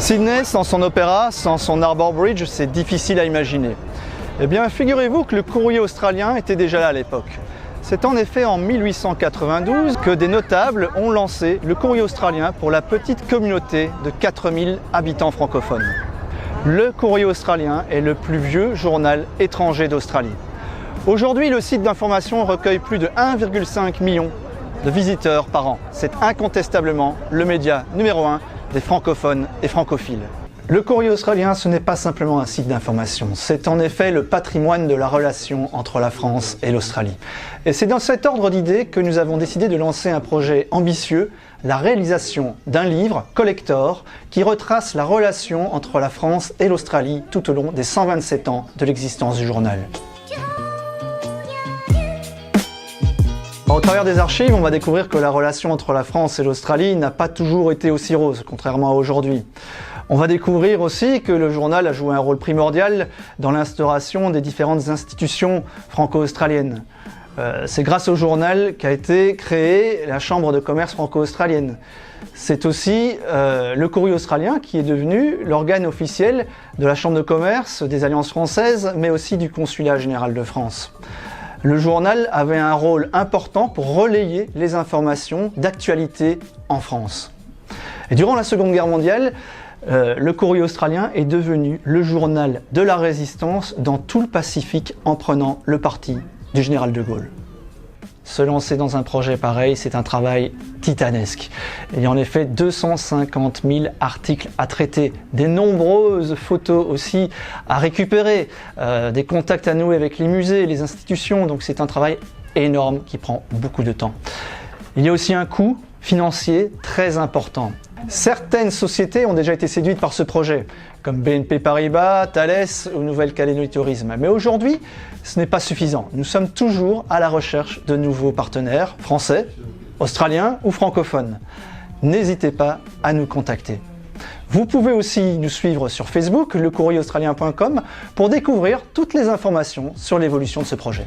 Sydney, sans son opéra, sans son Harbour Bridge, c'est difficile à imaginer. Eh bien, figurez-vous que le courrier australien était déjà là à l'époque. C'est en effet en 1892 que des notables ont lancé le courrier australien pour la petite communauté de 4000 habitants francophones. Le courrier australien est le plus vieux journal étranger d'Australie. Aujourd'hui, le site d'information recueille plus de 1,5 million de visiteurs par an. C'est incontestablement le média numéro 1 des francophones et francophiles. Le courrier australien, ce n'est pas simplement un site d'information, c'est en effet le patrimoine de la relation entre la France et l'Australie. Et c'est dans cet ordre d'idées que nous avons décidé de lancer un projet ambitieux, la réalisation d'un livre collector qui retrace la relation entre la France et l'Australie tout au long des 127 ans de l'existence du journal. Au travers des archives, on va découvrir que la relation entre la France et l'Australie n'a pas toujours été aussi rose, contrairement à aujourd'hui. On va découvrir aussi que le journal a joué un rôle primordial dans l'instauration des différentes institutions franco-australiennes. C'est grâce au journal qu'a été créée la Chambre de commerce franco-australienne. C'est aussi le courrier australien qui est devenu l'organe officiel de la Chambre de commerce des Alliances françaises, mais aussi du Consulat général de France. Le journal avait un rôle important pour relayer les informations d'actualité en France. Et durant la Seconde Guerre mondiale, le courrier australien est devenu le journal de la résistance dans tout le Pacifique en prenant le parti du général de Gaulle. Se lancer dans un projet pareil, c'est un travail titanesque. Il y a en effet 250 000 articles à traiter, des nombreuses photos aussi à récupérer, des contacts à nouer avec les musées, les institutions, donc c'est un travail énorme qui prend beaucoup de temps. Il y a aussi un coût financier très important. Certaines sociétés ont déjà été séduites par ce projet, comme BNP Paribas, Thales ou Nouvelle-Calédonie Tourisme. Mais aujourd'hui, ce n'est pas suffisant. Nous sommes toujours à la recherche de nouveaux partenaires, français, australiens ou francophones. N'hésitez pas à nous contacter. Vous pouvez aussi nous suivre sur Facebook, lecourrieraustralien.com, pour découvrir toutes les informations sur l'évolution de ce projet.